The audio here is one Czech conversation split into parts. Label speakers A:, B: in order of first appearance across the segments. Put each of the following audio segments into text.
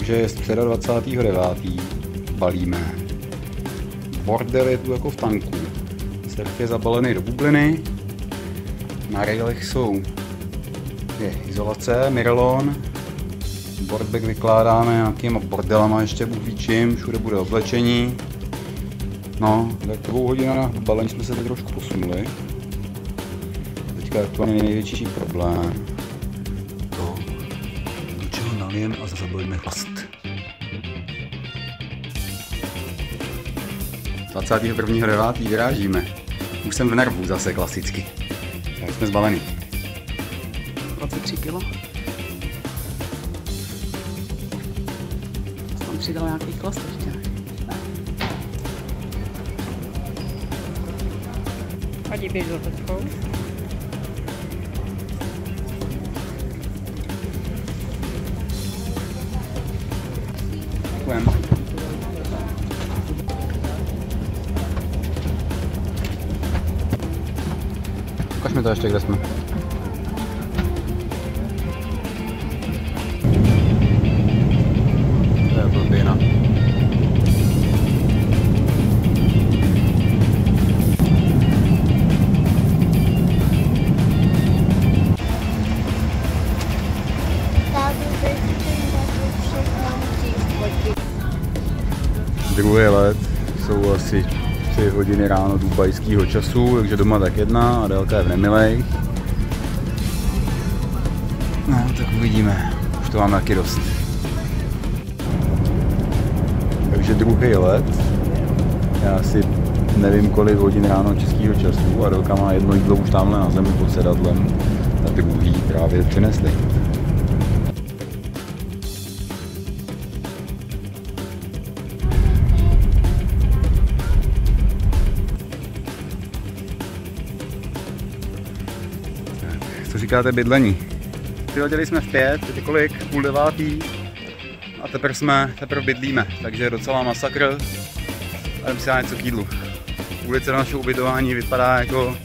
A: Takže je z 23.9. balíme. Bordel je tu jako v tanku. Surf je zabalený do bubliny. Na railech je izolace, Mirelon. Boardback vykládáme nějakýma bordelama, ještě Bůh ví čím, všude bude oblečení. No, tak 2 hodin na balení jsme se tak trošku posunuli. Teďka je to největší problém. To, do čeho nalijem a zabalíme plast. 21.9. vyrážíme. Už jsem v nervu zase klasicky. Tak jsme zbalení.
B: 23 kg. Jsem přidal nějaký klast ještě.
C: Ať běž za tečkou.
A: Děkujeme. Ukaž mi to ještě, kde jsme. To je blbina. Druhý let jsou asi 3 hodiny ráno dubajského času, takže doma tak 1 a délka je v Nemilejch. No, tak uvidíme, už to máme taky dost. Takže druhý let, já asi nevím kolik hodin ráno českého času a délka má jedno jídlo už tamhle na zemi pod sedadlem a druhý právě přinesli. Co říkáte bydlení? Přiletěli jsme v 5, teď je kolik? 8:30 a teprve bydlíme, takže docela masakr. A jdem si dát něco k jídlu. Ulice do našeho ubytování vypadá jako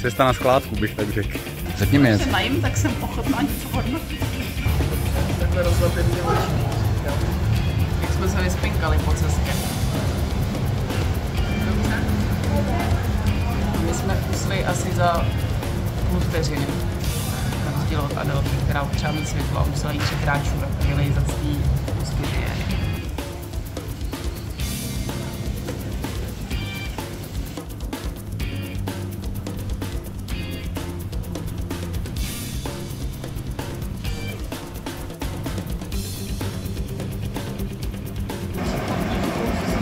A: cesta na skládku, bych tak řekl. Řekni mi.
B: Když se najím, tak jsem ochotná něco hodnotit.
C: Takhle rozlepený oči.
B: Jak jsme se vyspinkali po cestě. Dobře. My jsme usli asi za půl vteřiny. Na rozdíl od Adelky, která potřeba mít světlo a musela jít 3krát vylejzat z té studie.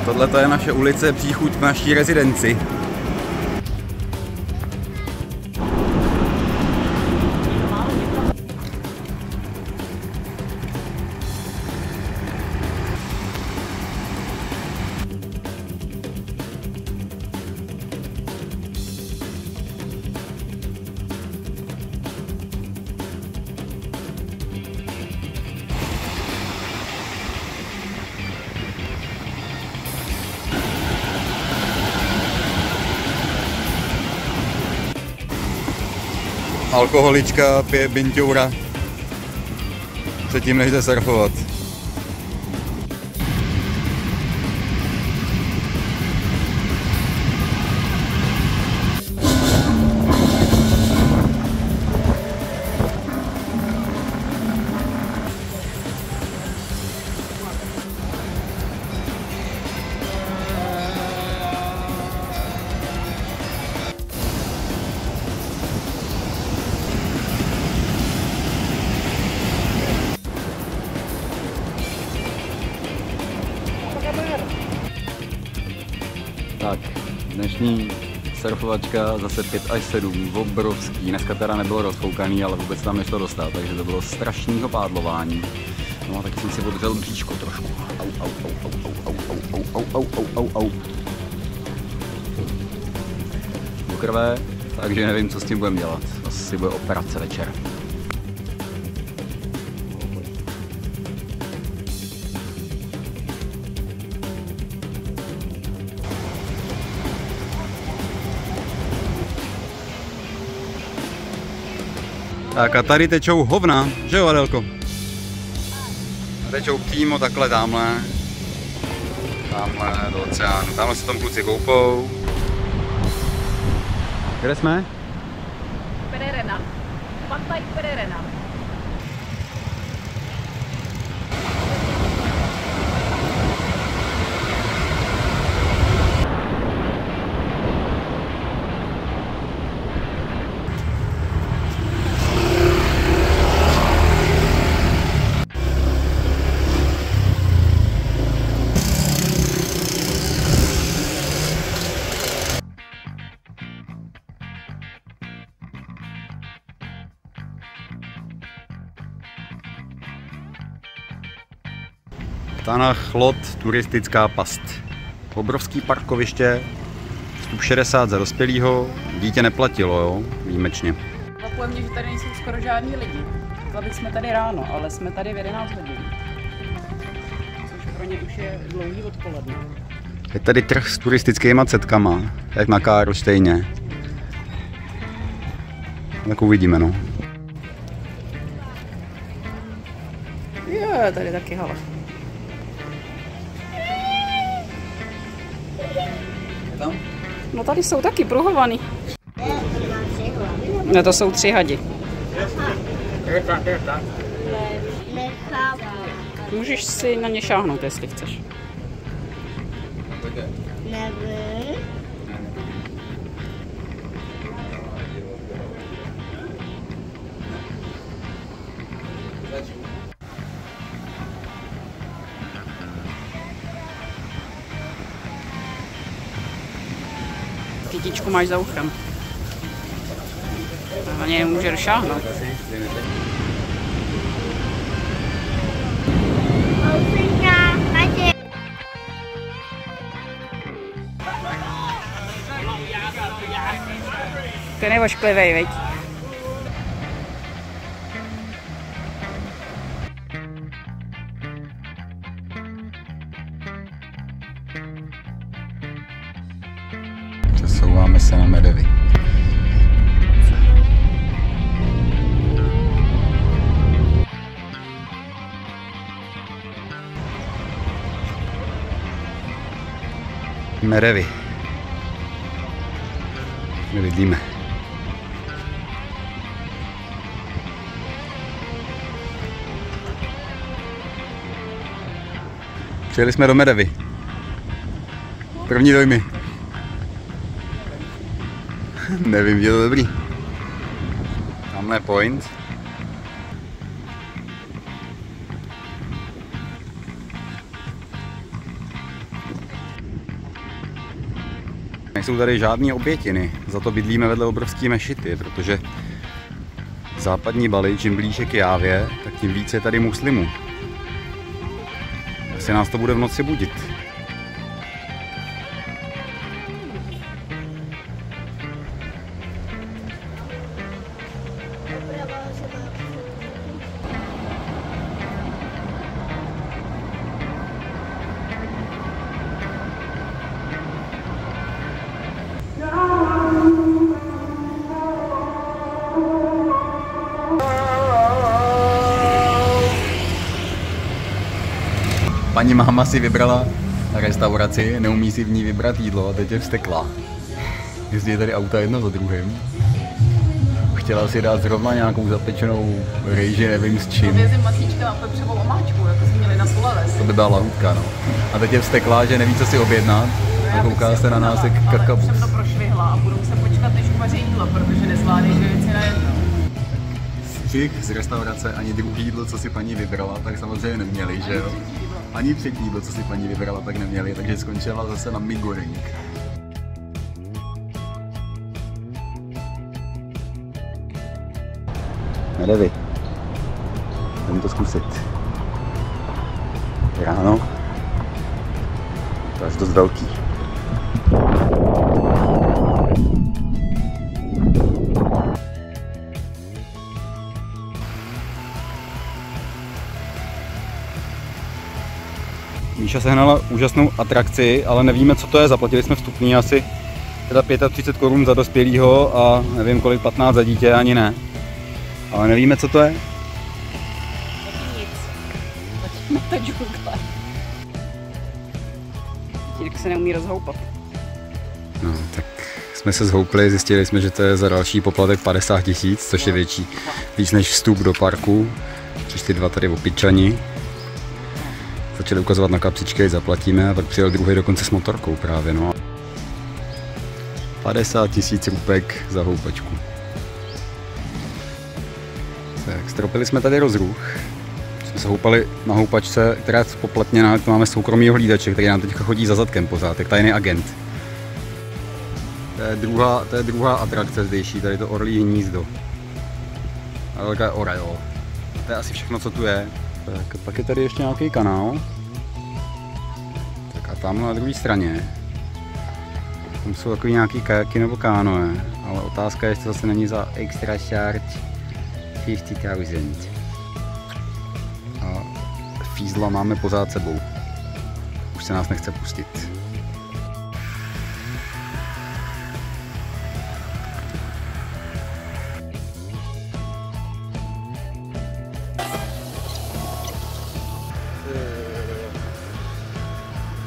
A: Tohle je naše ulice, příchuť k naší rezidenci. Alkoholička pije binťoura předtím, než jde surfovat. Tak, dnešní surfovačka zase 5 až 7, obrovský. Dneska teda nebylo rozfoukaný, ale vůbec tam nešlo dostat, takže to bylo strašného pádlování. No a taky jsem si odřel bříško trošku. Au. Do krve, takže nevím, co s tím budeme dělat. Asi bude operace večer. Tak a tady tečou hovna, že jo, Adelko? A teď přímo takhle tamhle do oceánu. Tamhle se tam kluci koupou. Kde jsme?
B: Pererena. Pantaj Pererena.
A: Tanach Lod, turistická past. Obrovský parkoviště, vstup 60 za dospělýho, dítě neplatilo, jo, výjimečně.
B: Překvapuje mě, že tady nejsou skoro žádní lidi. Řekla bych, jsme tady ráno, ale jsme tady v 11 hodin. Což pro ně už je dlouhý odpoledne.
A: Je tady trh s turistickými cetkama, jak na Karlštejně. Tak uvidíme, no.
B: Je, tady taky hala.
A: Tam?
B: No tady jsou taky pruhovaný. No to jsou 3 hadi. Můžeš si na ně šáhnout, jestli chceš.
D: Nevím.
B: Kytičku máš za uchem. Na něj může šáhnout. Ty nevošklivej, viď?
A: Přesouváme se na Medevi. Medevi. My vidíme. Přijeli jsme do Medevy. První dojmy. Nevím, je to dobrý. Tamhle point. Nejsou tady žádné obětiny, za to bydlíme vedle obrovské mešity, protože západní Bali, čím blíže k Jávě, tak tím více je tady muslimů. Asi nás to bude v noci budit. Paní máma si vybrala restauraci, neumí si v ní vybrat jídlo a teď je vzteklá. Jezdí tady auta jedno za druhým. Chtěla si dát zrovna nějakou zapečenou rejži, nevím s čím.
B: Vězím maslíčka a pepřovou omáčku, jako jsme měli na Solaves.
A: To by byla lahůdka, no. A teď je vzteklá, že neví, co si objednat. A kouká se na nás jak kakabus.
B: Ale už jsem to prošvihla a budou se počkat, než uvaří jídlo, protože nezvládají 2 věci na jedno.
A: Z restaurace ani druhý jídlo, co si paní vybrala, tak samozřejmě neměli, že jo? Ani třetí jídlo, co si paní vybrala, tak neměli, takže skončila zase na migoring. Medevi. Jdeme to zkusit. Ráno. To je dost velký. Míša sehnala úžasnou atrakci, ale nevíme, co to je. Zaplatili jsme vstupný asi teda 35 korun za dospělýho a nevím kolik, 15 za dítě, ani ne. Ale nevíme, co to je.
B: Nic. na to džungle. Jirka se neumí rozhoupat.
A: No, tak jsme se zhoupli, zjistili jsme, že to je za další poplatek 50 000, což je víc než vstup do parku. Přišli dva tady opičani. Začali ukazovat na kapsičky, zaplatíme, a pak přijel druhý dokonce s motorkou právě, no. 50 000 rupek za houpačku. Tak, stropili jsme tady rozruch. Jsme se houpali na houpačce, která je spoplatněná, to máme soukromýho hlídače, který nám teďka chodí za zadkem pořád, jak tajný agent. To je druhá atrakce zdejší, tady to orlí hnízdo. A velká je oreo. To je asi všechno, co tu je. Tak, pak je tady ještě nějaký kanál. Tak a tam na druhé straně. Tam jsou takový nějaký kajaky nebo kánoe, ale otázka je, jestli to zase není za extra charge 50 000. A fízla máme pořád sebou. Už se nás nechce pustit.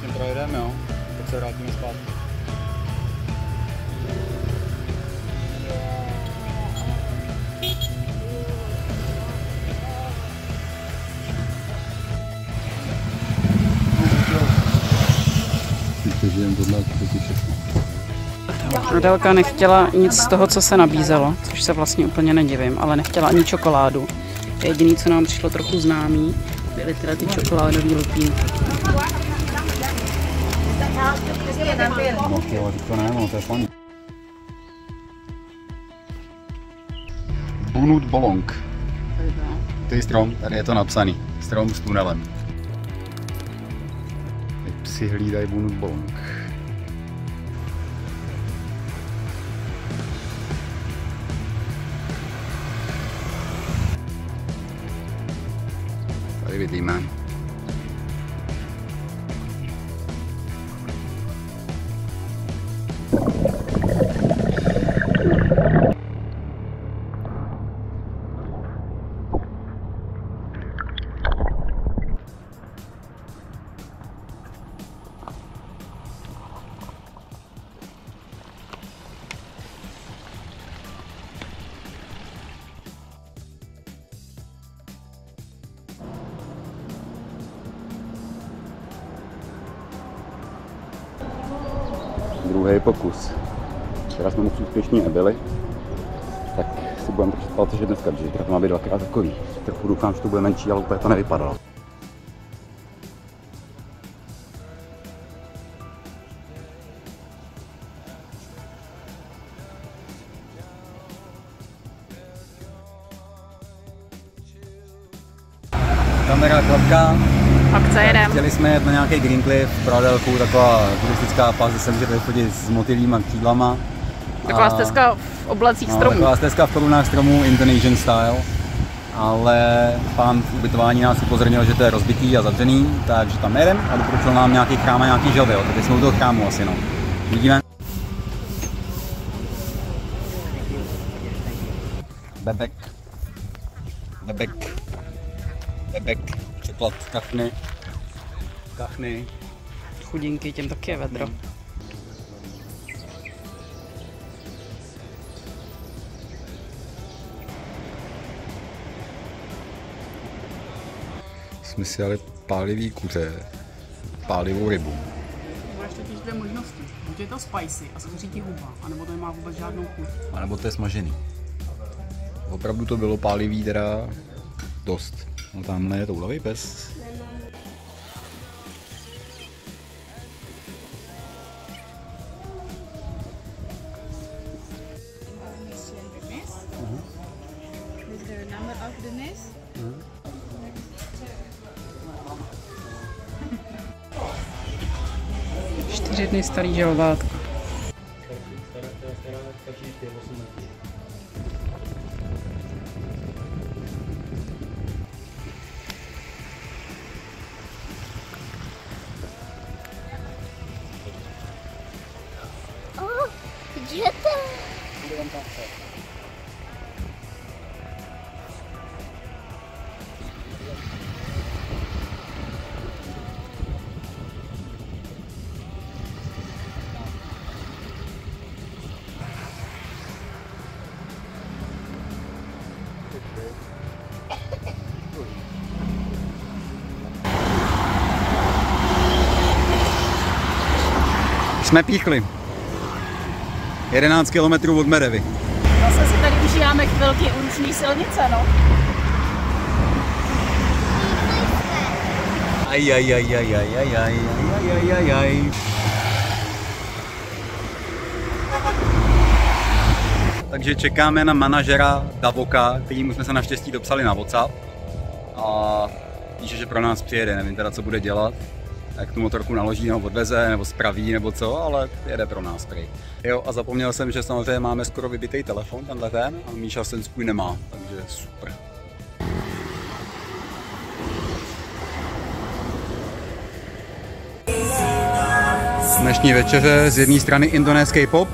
A: Tím projedeme, jo? Tak se vrátíme zpátky.
B: Adelka nechtěla nic z toho, co se nabízelo, což se vlastně úplně nedivím, ale nechtěla ani čokoládu. Jediné, co nám přišlo trochu známý, byly teda ty čokoládové lupínky.
A: To ne, no, to je fajn. Bunut Bolong. To je strom, tady je to napsaný. Strom s tunelem. Teď psi hlídají Bunut Bolong. Tady vidíme. Druhý pokus. Včera jsme moc úspěšní nebyli, tak si budeme držet palce, že dneska, že to má být dvakrát takový. Trochu doufám, že to bude menší, ale úplně to nevypadalo. Kamera, klapka.
B: Akce jedem.
A: Chtěli jsme jet na nějaký Green Cliff pro Adelku, taková turistická pás, kde se můžete chodit s motylýma křídlama.
B: Taková stezka v oblacích stromů.
A: Taková stezka v korunách stromů, Indonesian style. Ale pán v ubytování nás upozornil, že to je rozbitý a zavřený, takže tam jedem a doporučil nám nějaký chrám a nějaký želvy, tak teď jsme u toho chrámu asi, no. Vidíme. Bebek. Překlad kachny.
B: Chudinky, těm taky je vedro.
A: Jsme si dali pálivý kuře, pálivou rybu.
B: Máš totiž dvě možnosti. Buď je to spicy a schoří ti huba, anebo to nemá vůbec žádnou chuť.
A: A nebo to je smažený. Opravdu to bylo pálivý teda dost. No tamhle je toulavý pes.
B: Čtyři dny starý želvátko.
D: Jděte!
A: Jsme píchli. 11 km od Merevy.
B: Zase si tady užíváme chvilky u ruční silnice, no.
A: Takže čekáme na manažera Davoka, kterýmu jsme se naštěstí dopsali na WhatsApp. A píše, že pro nás přijede, nevím teda, co bude dělat. Jak tu motorku naloží, nebo odveze, nebo spraví, nebo co, ale jede pro nás prý. Jo, a zapomněl jsem, že samozřejmě máme skoro vybitý telefon, tenhle ten, a Míša ten svůj nemá, takže super. Dnešní večeře z jedné strany indonéský pop,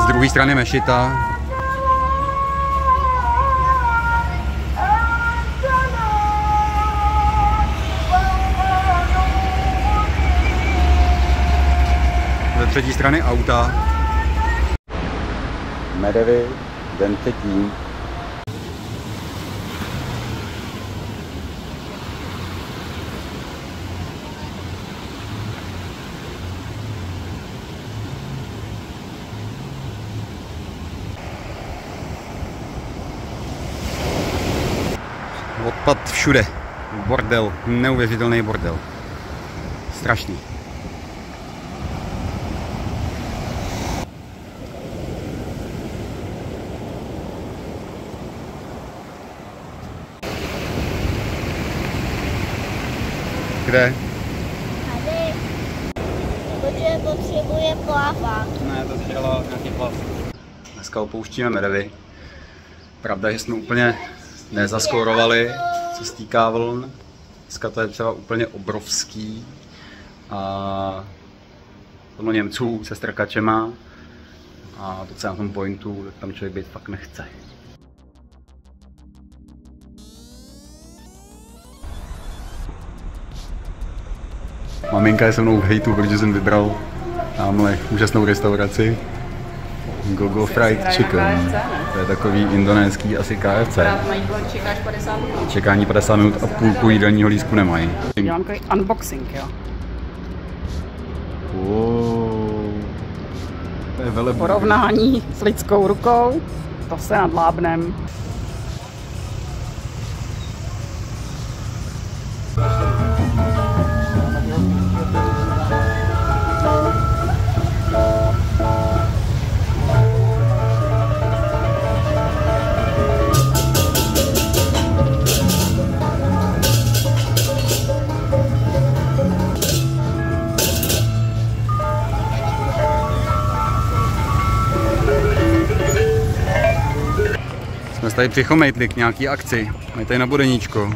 A: z druhé strany mešita. Ze třetí strany auta. Merevy, den třetí. Odpad všude. Bordel, neuvěřitelný bordel. Strašný. Kde?
D: Tady, protože potřebuje plavat.
A: Ne, to si dělala nějaký plav. Dneska opouštíme Merevy. Pravda, že jsme úplně nezaskórovali, co se týká vln. Dneska to je třeba úplně obrovský. A plno Němců se strkačema. A to, co je na tom pointu, tak tam člověk být fakt nechce. Maminka je se mnou v hejtu, protože jsem vybral tamhle úžasnou restauraci. Gogo Fried Chicken. To je takový indonéský asi KFC.
B: Čekáš 50 minut.
A: Čekání 50 minut a půlku jídelního lístku nemají.
B: Dělám takový unboxing, jo.
A: Wow. To je velebůj.
B: Porovnání s lidskou rukou, to se nadlábnem.
A: Jsme tady přichomejtli k nějaký akci. Mají tady na Bodeníčko.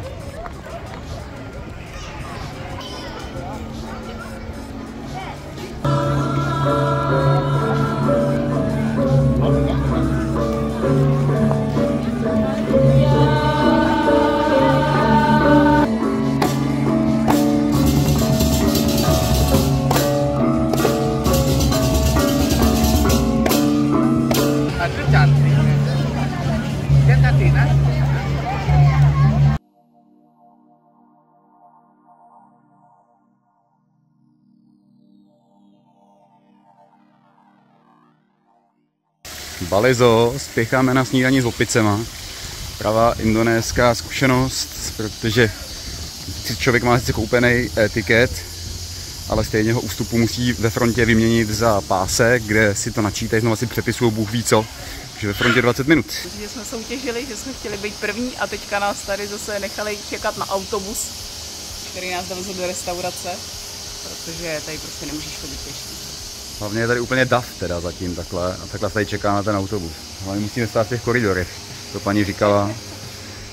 A: Balizo, spěcháme na snídani s opicema. Pravá indonéská zkušenost, protože člověk má sice koupený tiket, ale stejně ho ústupu musí ve frontě vyměnit za pásek, kde si to načítají, znovu si přepisují Bůh ví co. Takže ve frontě 20 minut.
B: Že jsme soutěžili, že jsme chtěli být první a teďka nás tady zase nechali čekat na autobus, který nás dovezl do restaurace, protože tady prostě nemůžeš chodit pěšně.
A: Hlavně je tady úplně dav teda zatím takhle a takhle tady čeká na ten autobus. Hlavně musíme stát v těch koridorech. To paní říkala,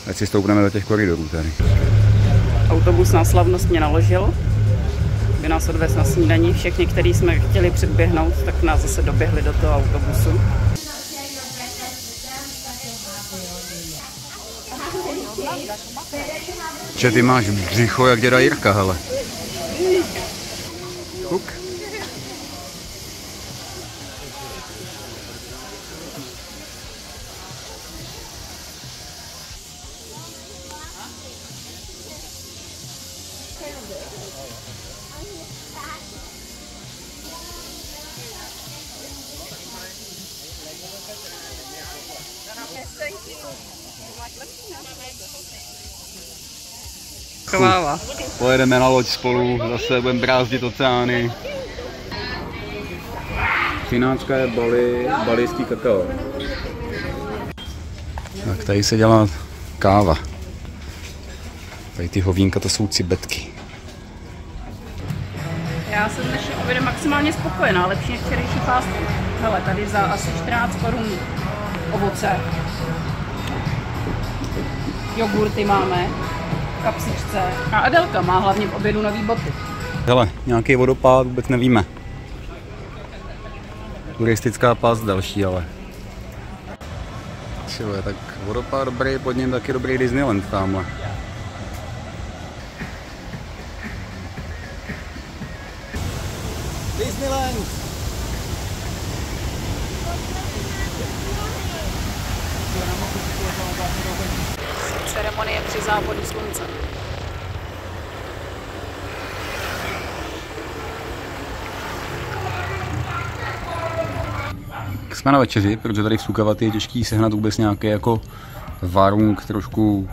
A: ať si stoupneme do těch koridorů tady.
B: Autobus nás slavnostně naložil, by nás odvez na snídani. Všichni, kteří jsme chtěli předběhnout, tak nás zase doběhli do toho autobusu.
A: Že ty máš břicho jak děda Jirka, hele. Kuk.
B: Kráva.
A: Pojedeme na loď spolu, zase budeme brázdit oceány. 13 je balijský kakao. Tak tady se dělá káva. Tady ty hovínka, to jsou cibetky.
B: Já jsem dnešním obědem maximálně spokojená, lepší než včerejší fast food. Hele, tady za asi 14 korun ovoce. Jogurty máme, kapsičce. A Adelka má hlavně v obědu nový boty.
A: Hele, nějaký vodopád, vůbec nevíme. Turistická past další, ale. Čile, tak vodopád dobrý, pod ním taky dobrý Disneyland tamhle. Disneyland!
B: Ceremonie při západu slunce.
A: Jsme na večeři, protože tady v Sukkavati je těžký sehnat vůbec nějaký jako varung trošku,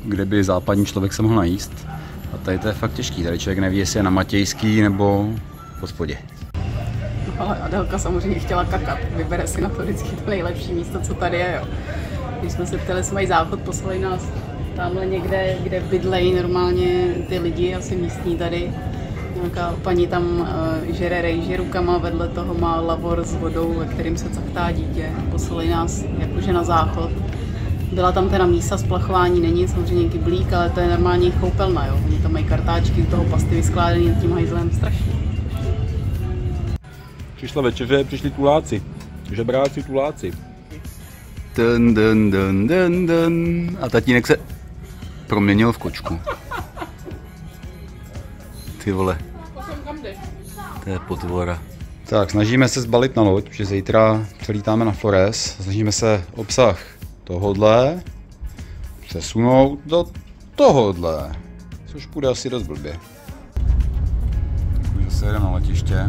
A: kde by západní člověk se mohl najíst. A tady to je fakt těžký, tady člověk neví, jestli je na Matějský nebo v hospodě.
B: Ale Adelka samozřejmě chtěla kakat, vybere si na to vždycky to nejlepší místo, co tady je. Jo. Když jsme se ptali, jestli mají záchod, poslali nás tamhle někde, kde bydlejí normálně ty lidi, asi místní tady. Nějaká paní tam žere rejži rukama, vedle toho má lavor s vodou, ve kterým se cachtá dítě. Poslali nás jakože na záchod. Byla tam teda mísa splachování, není samozřejmě kyblík, ale to je normálně koupelna, jo. Oni tam mají kartáčky, u toho pasty vyskládaný tím hajzlem, strašně.
A: Přišla večeře, přišli tuláci. Žebráci tuláci. Dun, dun, dun, dun, dun. A tatínek se proměnil v kočku. Ty vole. To je potvora. Tak, snažíme se zbalit na loď, protože zítra přelítáme na Flores. Snažíme se obsah tohodle přesunout do tohodle. Což půjde asi dost blbě. Zase jedeme na letiště.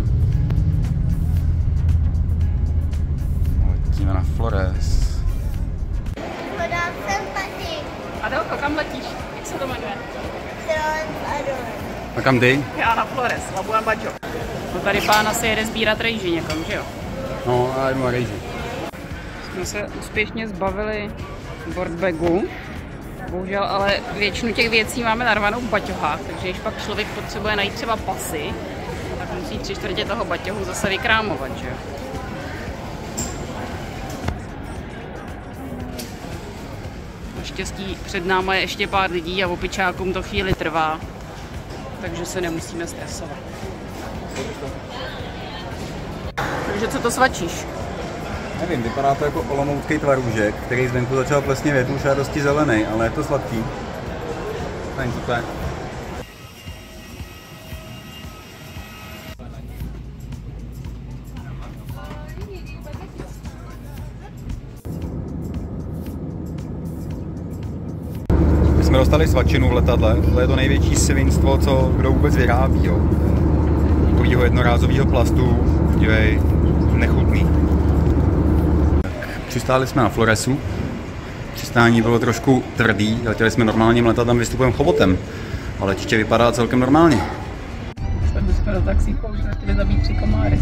A: Letíme na Flores.
D: Podám sem taky.
B: Adelko, kam letíš? Jak se to jmenuje?
A: A kam ty?
B: Já na Flores, Labuan Bajo. No tady pán asi jede sbírat rejži někam, že jo?
A: No, a jdu na rejži.
B: Jsme se úspěšně zbavili boardbagu. Bohužel ale většinu těch věcí máme narvanou v baťohách, takže když pak člověk potřebuje najít třeba pasy, tak musí 3/4 toho baťohu zase vykrámovat, že jo? Naštěstí před náma je ještě pár lidí a opičákům to chvíli trvá, takže se nemusíme stresovat. Takže co to svačíš?
A: Nevím, vypadá to jako olomoucký tvarůžek, který zvenku začal plesněvět, už je dosti zelený, ale je to sladký. Fajn, co to je? My jsme dostali svačinu v letadle, to je to největší svinstvo, co kdo vůbec vyrábí. Jo. Takovýho jednorázového plastu, dívej, nechutný. Přistáli jsme na Floresu. Přistání bylo trošku tvrdý, letěli jsme normálním letadlem, vystupujeme chobotem, ale letiště vypadá celkem normálně.
B: Jsme do taxíku, už chtěli zabít 3 komáry.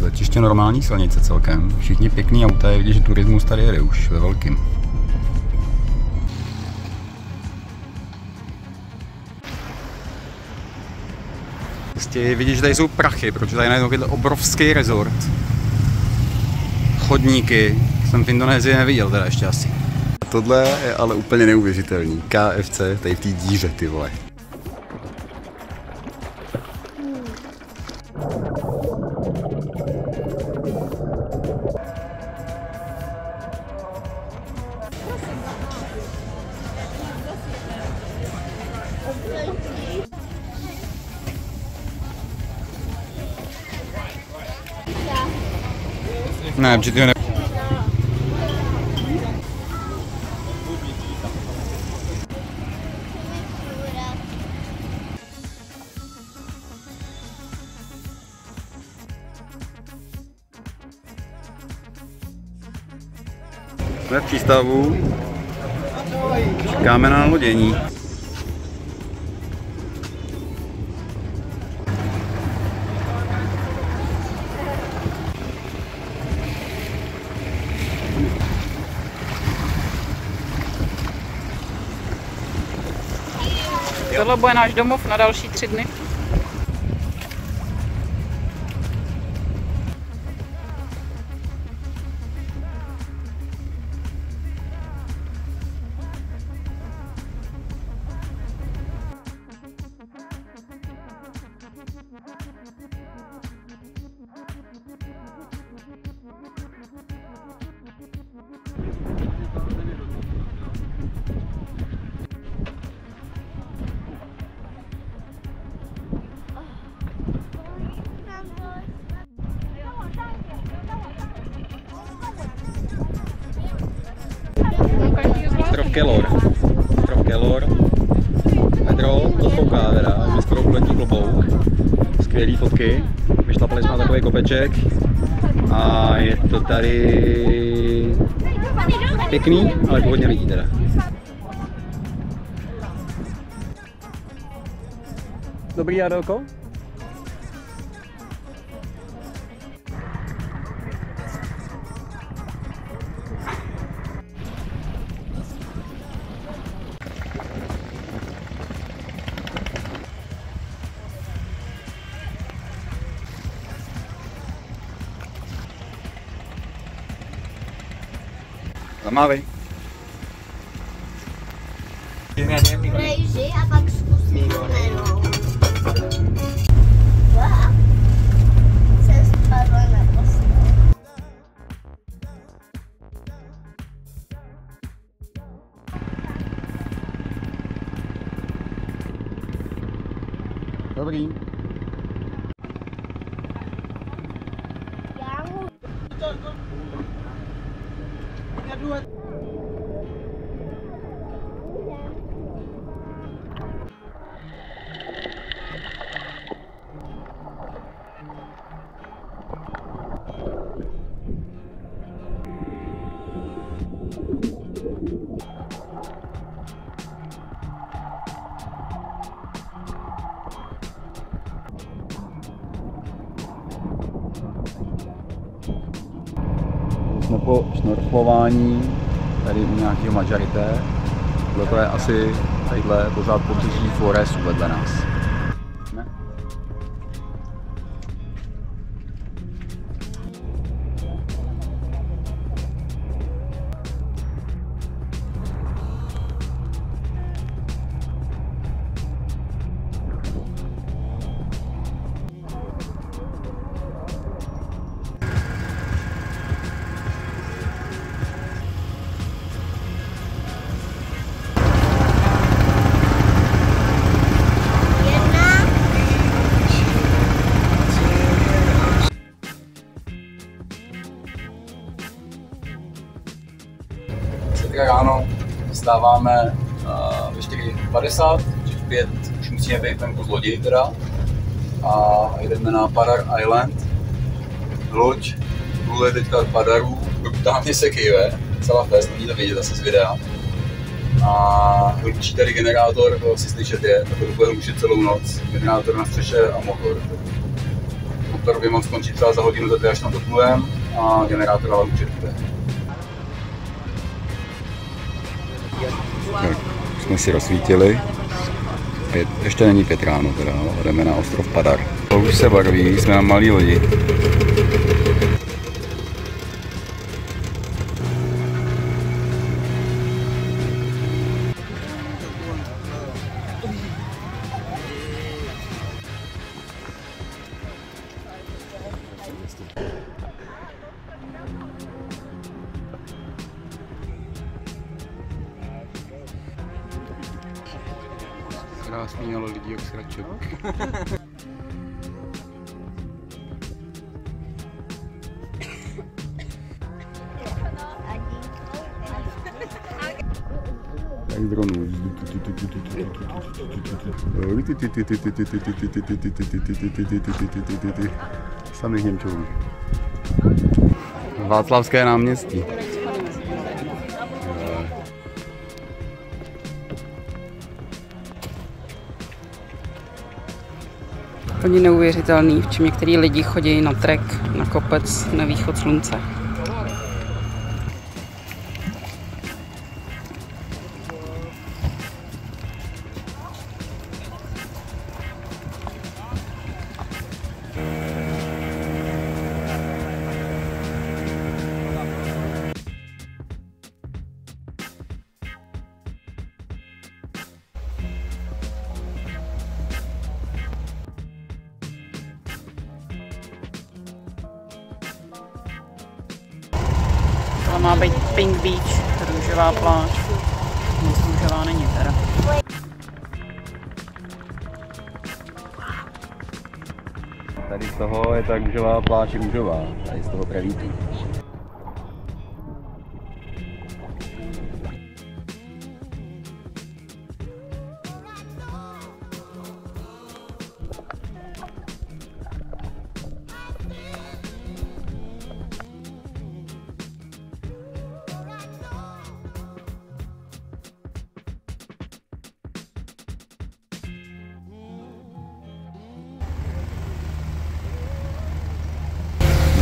A: Letiště normální silnice celkem, všichni pěkný auta, je vidět, že turismus tady jede už ve velkým. Prostě vidíš, že tady jsou prachy, protože tady je takovýhle obrovský resort. Chodníky, jsem v Indonésii neviděl teda ještě asi. Tohle je ale úplně neuvěřitelný. KFC tady v té díře, ty vole. Ne, protože ty ho ne... Jsme v přístavu. Čekáme na nalodění.
B: Tohle bude náš domov na další 3 dny.
A: Ostrov Kelor. Metro, to fouká teda, je skoro kulatý klobouk. Skvělý fotky, vyšlapali jsme na takový kopeček a je to tady pěkný, ale hodně lidí teda. Dobrý, Adelko? Zamávej.
D: Rejži a pak zkusím jmenou. Se spadla na postel.
A: Dobrý.
D: Já mu...
A: Jsme po šnorchlování tady u nějakého Maďarité. Tohle je asi tadyhle pořád pobřeží Foresu vedle nás. Ne? Ráno vstáváme ve 4:50, v 5 už musíme být venku z lodi teda a jdeme na Padar Island. Loď pluje teďka z Padaru, brutálně se kejve, celá fest, není to vidět asi z videa. A hlučí tady generátor, to si slyšet je, tak to bude hlučit celou noc, generátor na střeše a motor. Motor by mohl skončit třeba za hodinu, za 2 až tam doplujeme a generátor ale hlučit bude. Tak, jsme si rozsvítili. Ještě není 5 ráno teda, jdeme na ostrov Padar. To už se barví, jsme na malý lodi. Krásný, ale lidi jak sraček. Tak z dronů. Samých Němčů. Václavské náměstí.
B: Úplně neuvěřitelný, v čem některý lidi chodí na trek, na kopec, na východ slunce. To má být Pink Beach, růžová pláž. Nic růžová není teda.
A: Tady z toho je ta růžová pláž růžová, tady z toho pravítu.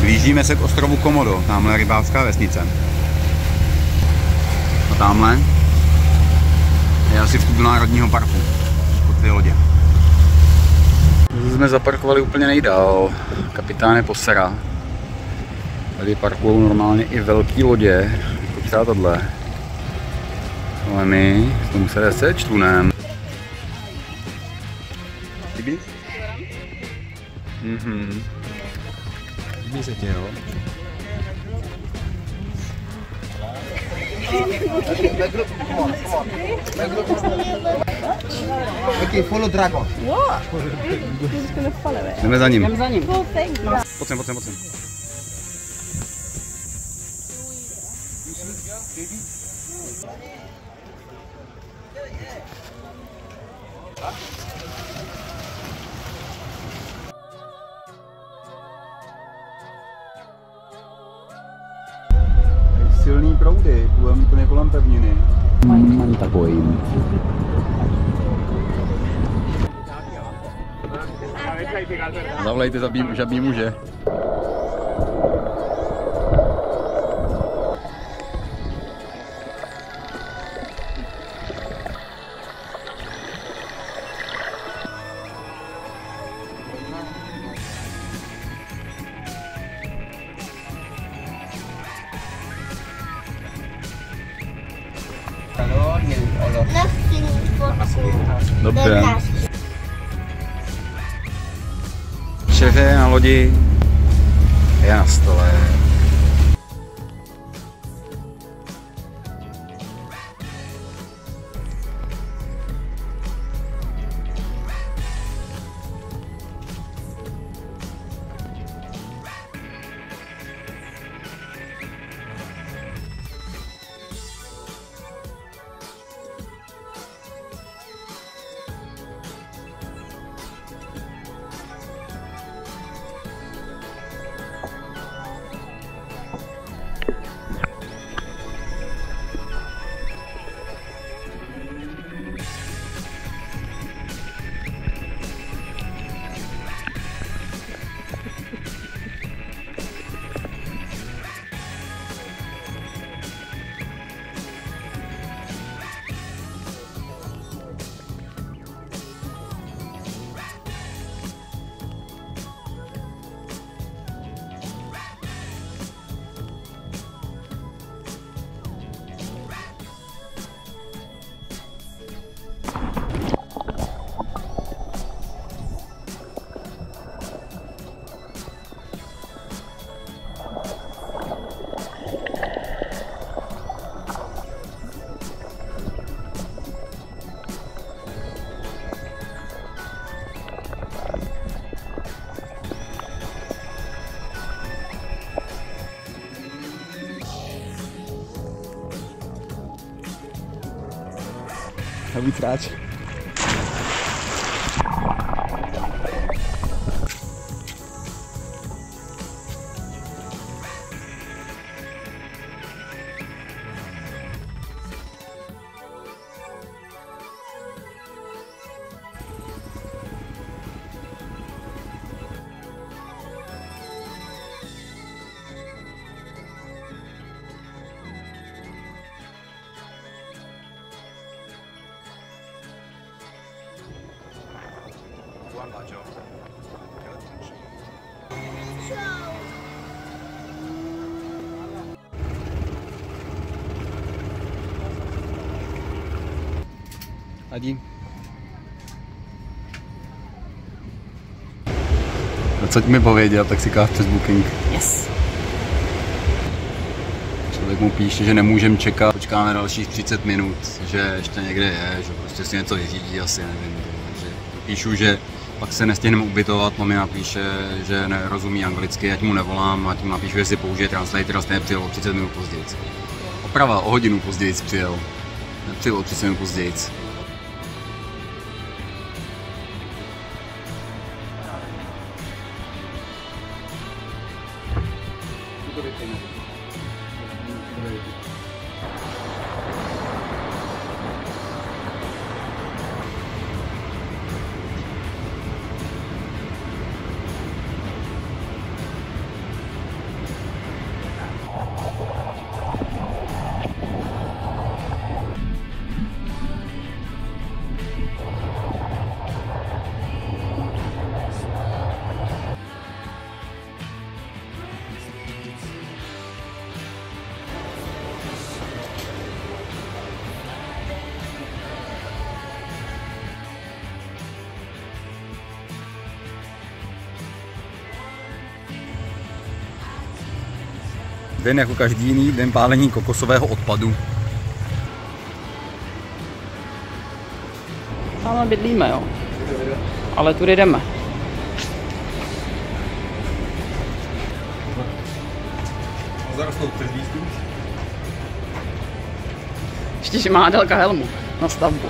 A: Blížíme se k ostrovu Komodo, tamhle rybářská vesnice. A tamhle je asi vstup do národního parku, pod ty lodě. Jsme zaparkovali úplně nejdál, kapitáne posera. Tady parkují normálně i velké lodě, jako třeba tohle. Ale my jsme museli se člunem. Líbí? Líbí se ti, jo?
E: Okay, follow dragon.
D: What? You're just gonna follow it?
A: Jdeme za ním.
B: Jdem za ním.
D: Cool thing.
A: Pojď sem. Silný proudy, budeme mít úplně kolem pevniny. Takový. Zavolejte žabí muže.
D: Nothing for
A: Dobře. Šéf je na lodi, je na stole. A víc ráč. Adi. Co ti mi pověděl, tak si káž přes booking.
B: Yes.
A: Člověk mu píše, že nemůžeme čekat, počkáme dalších 30 minut, že ještě někde je, že prostě si něco vyřídí, asi nevím. Takže píšu, že pak se nestihneme ubytovat, mami napíše, že nerozumí anglicky, ať mu nevolám, ať mu napíšu, že si použije translator a stejně přijel o 30 minut později. Oprava, o hodinu později přijel. Nepřijel o 30 minut později. Den jako každý jiný den pálení kokosového odpadu.
B: Tam bydlíme, jo. Ale tudy jdeme.
A: Zarostou přes výstup.
B: Ještě, že má Adelka helmu na stavbu.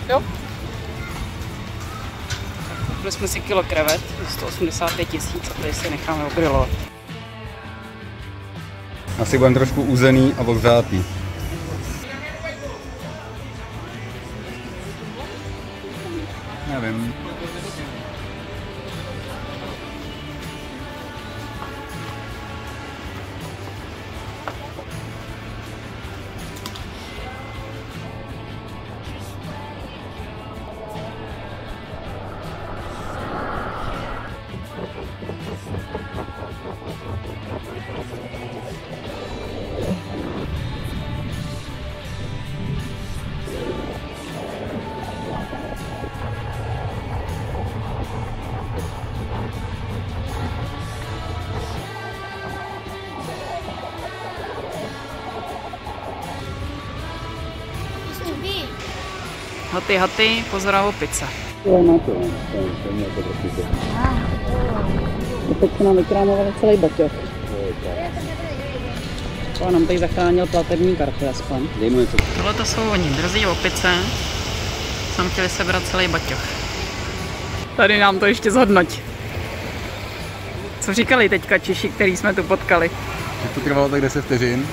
B: Jo. Koupili jsme si kilo krevet, 185 000 a tady si necháme ogrilovat.
A: Asi budeme trošku uzený a ohřátý. Nevím.
B: Haty, pozor opice. Teď se nám vykrámovali celý baťoch. To nám tady zachránil platební karty aspoň. Tohle to jsou oni, drzí opice. Jsem chtěli sebrat celý baťoch. Tady nám to ještě zhodnoť. Co říkali teďka Češi, který jsme tu potkali?
A: Že to trvalo tak 10 vteřin.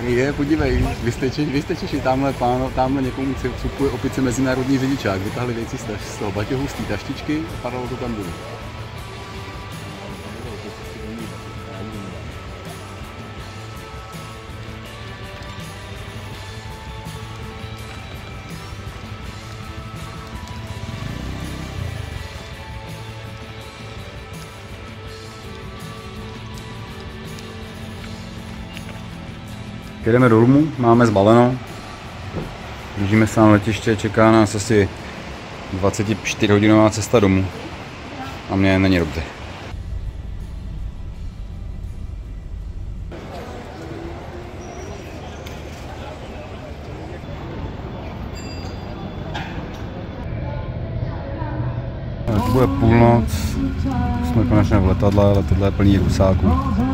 A: Je, podívej, vy jste Češi, tamhle někomu supuje opice mezinárodní řidičák, vytáhli věci z toho baťohu, z té taštičky a padalo to tam dolů. Jedeme do Rumu, máme zbaleno, blížíme se na letiště, čeká nás asi 24hodinová cesta domů a mně není dobře. Bude půlnoc, jsme konečně v letadle, letadlo je plný Rusáků.